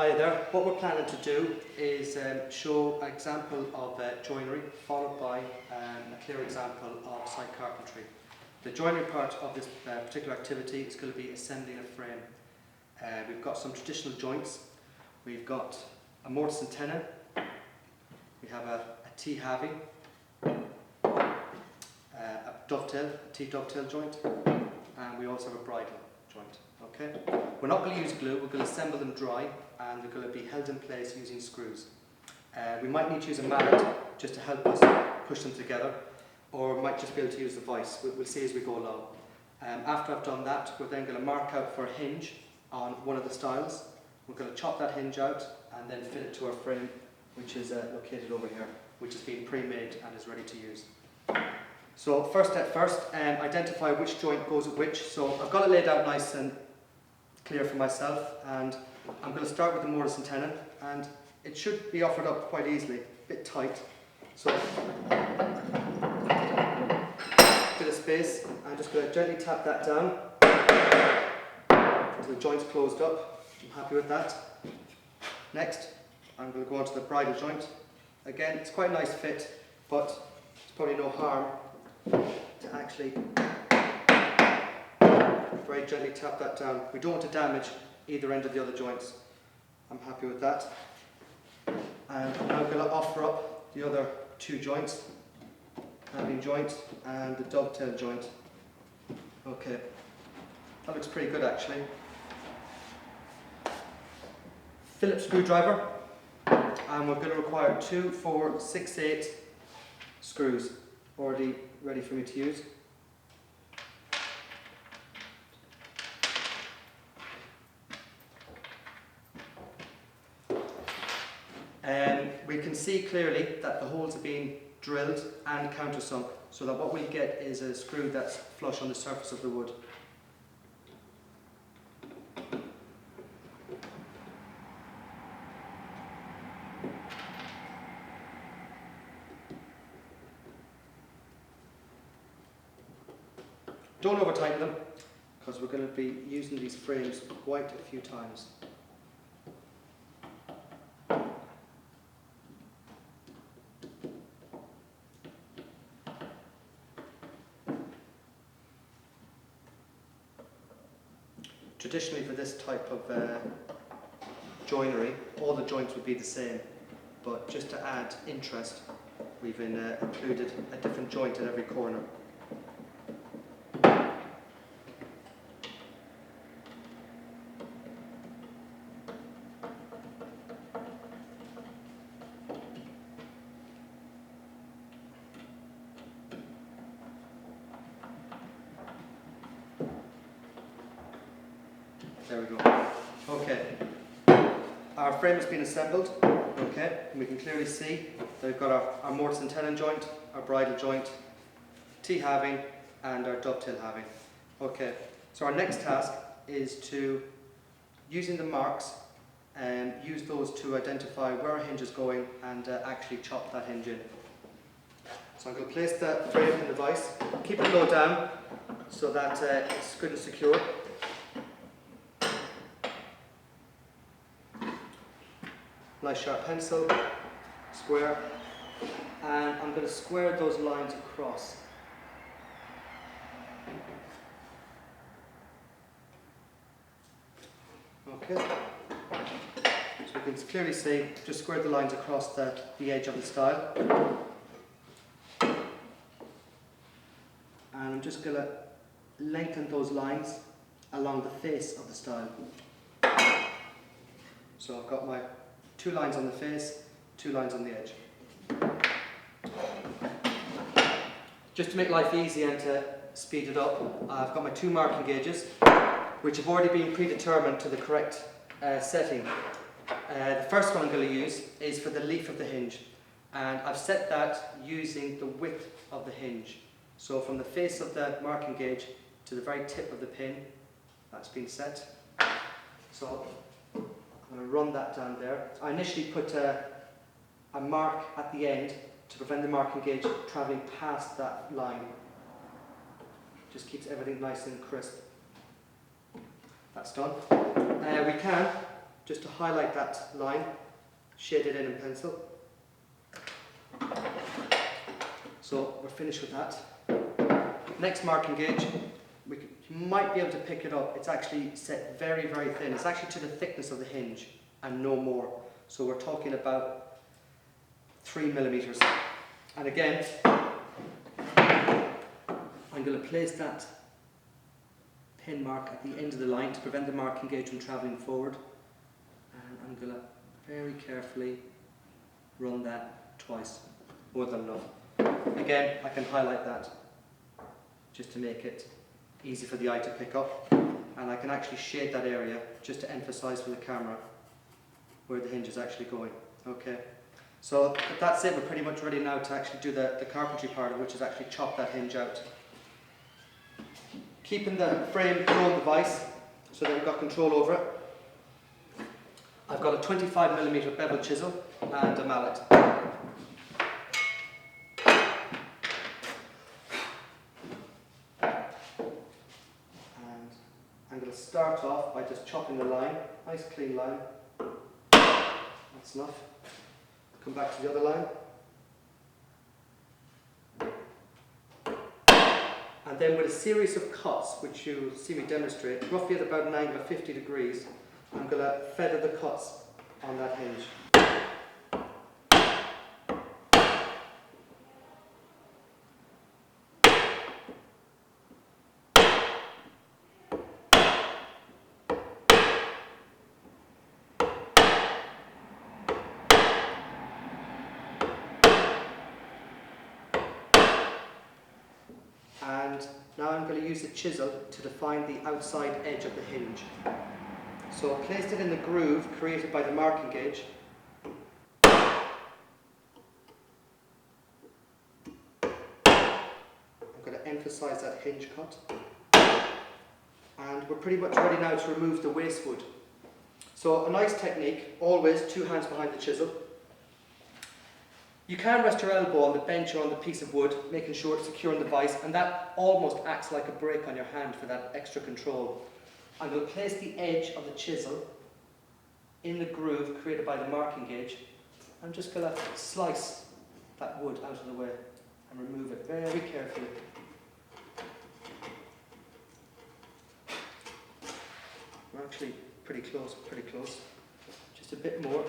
Hi there. What we're planning to do is show an example of joinery followed by a clear example of side carpentry. The joinery part of this particular activity is going to be assembling a frame. We've got some traditional joints. We've got a mortise and tenon. We have a T-halving, a dovetail, a T-dovetail joint, and we also have a bridle joint. Okay? We're not going to use glue, we're going to assemble them dry and they're going to be held in place using screws. We might need to use a mallet just to help us push them together, or we might just be able to use the vise. We'll see as we go along. After I've done that, we're then going to mark out for a hinge on one of the stiles. We're going to chop that hinge out and then fit it to our frame, which is located over here, which has been pre-made and is ready to use. So first step first, identify which joint goes with which. So I've got it laid out nice and clear for myself, and I'm going to start with the mortise and tenon, and it should be offered up quite easily, a bit tight. So bit of space. I'm just going to gently tap that down until the joint's closed up. I'm happy with that. Next, I'm going to go on to the bridle joint. Again, it's quite a nice fit, but it's probably no harm to actually very gently tap that down. We don't want to damage either end of the other joints. I'm happy with that. And I'm now going to offer up the other two joints, halving joint and the dovetail joint. Okay, that looks pretty good actually. Phillips screwdriver, and we're going to require 2, 4, 6, 8 screws already ready for me to use. We can see clearly that the holes are being drilled and countersunk, so that what we get is a screw that's flush on the surface of the wood. Don't over tighten them, because we're going to be using these frames quite a few times. Traditionally, for this type of joinery, all the joints would be the same, but just to add interest, we've included a different joint at every corner. There we go. Okay, our frame has been assembled. Okay, and we can clearly see that we've got our mortise and tenon joint, our bridle joint, T-halving, and our dovetail halving. Okay, so our next task is to, using the marks, use those to identify where our hinge is going and actually chop that hinge in. So I'm going to place the frame in the vise, keep it low down so that it's good and secure. Nice sharp pencil, square, and I'm going to square those lines across. Okay, so you can clearly see, just square the lines across the edge of the stile. And I'm just going to lengthen those lines along the face of the stile. So I've got my 2 lines on the face, 2 lines on the edge. Just to make life easy and to speed it up, I've got my 2 marking gauges, which have already been predetermined to the correct setting. The first one I'm going to use is for the leaf of the hinge, and I've set that using the width of the hinge. So from the face of the marking gauge to the very tip of the pin, that's been set. So I'm going to run that down there. I initially put a mark at the end to prevent the marking gauge travelling past that line. Just keeps everything nice and crisp. That's done. We can just to highlight that line, shade it in pencil. So we're finished with that. Next marking gauge, you might be able to pick it up. It's actually set very, very thin. It's actually to the thickness of the hinge and no more. So we're talking about 3 millimeters. And again, I'm going to place that pin mark at the end of the line to prevent the marking gauge from travelling forward. And I'm going to very carefully run that twice, more than enough. Again, I can highlight that just to make it easy for the eye to pick up, and I can actually shade that area just to emphasize for the camera where the hinge is actually going. Okay, so that's it. We're pretty much ready now to actually do the carpentry part, which is actually chop that hinge out. Keeping the frame below the vise so that we've got control over it. I've got a 25mm bevel chisel and a mallet. I'm going to start off by just chopping the line, nice clean line. That's enough. Come back to the other line. And then with a series of cuts, which you'll see me demonstrate, roughly at about an angle of 50 degrees, I'm going to feather the cuts on that hinge. And now I'm going to use the chisel to define the outside edge of the hinge. So I placed it in the groove created by the marking gauge. I'm going to emphasize that hinge cut. And we're pretty much ready now to remove the waste wood. So a nice technique, always 2 hands behind the chisel. You can rest your elbow on the bench or on the piece of wood, making sure it's secure in the vise, and that almost acts like a brake on your hand for that extra control. I'm going to place the edge of the chisel in the groove created by the marking gauge. I'm just going to slice that wood out of the way and remove it very carefully. We're actually pretty close, Just a bit more.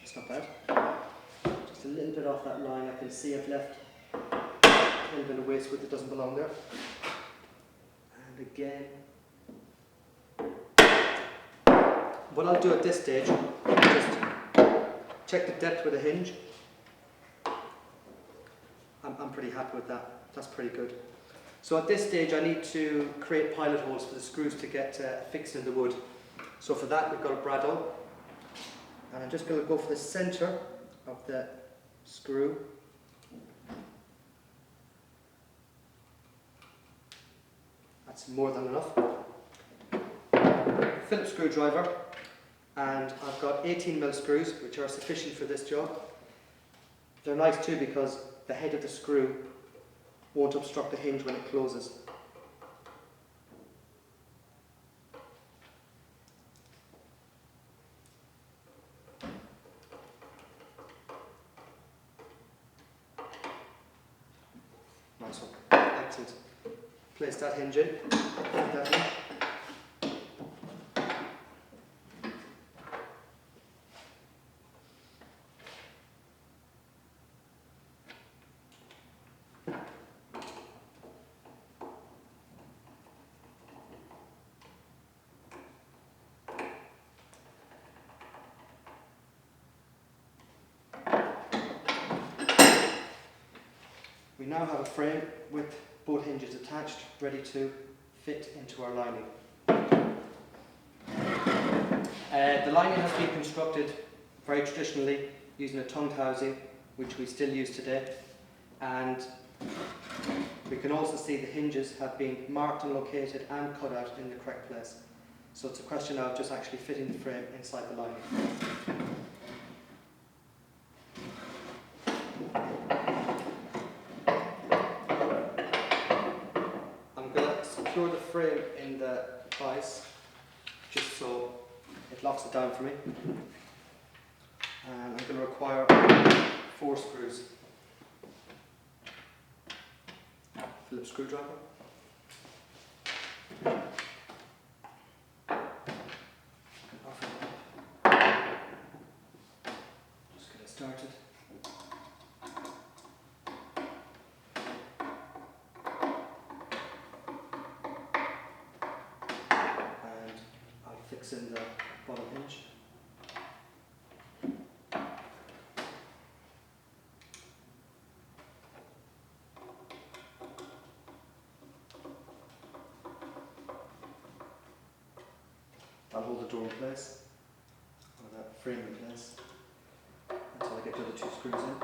It's not bad. Just a little bit off that line. I can see I've left a little bit of waste wood that doesn't belong there. And again. What I'll do at this stage is just check the depth with a hinge. I'm pretty happy with that. That's pretty good. So at this stage I need to create pilot holes for the screws to get fixed in the wood. So for that we've got a Bridle. And I'm just going to go for the centre of the screw. That's more than enough. Phillips screwdriver, and I've got 18mm screws, which are sufficient for this job. They're nice too because the head of the screw won't obstruct the hinge when it closes. Nice one. Excellent. Place that hinge in. Put that in. We now have a frame with both hinges attached, ready to fit into our lining. The lining has been constructed very traditionally using a tongued housing, which we still use today, and we can also see the hinges have been marked and located and cut out in the correct place. So it's a question of just actually fitting the frame inside the lining. frame in the vise just so it locks it down for me. And I'm going to require 4 screws. Phillips screwdriver. Just get it started. And I'll fix in the bottom hinge. I'll hold the door in place, or that frame in place, until I get the other 2 screws in.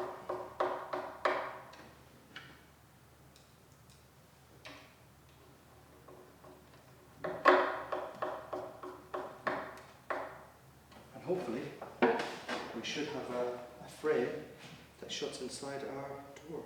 And hopefully we should have a frame that shuts inside our door.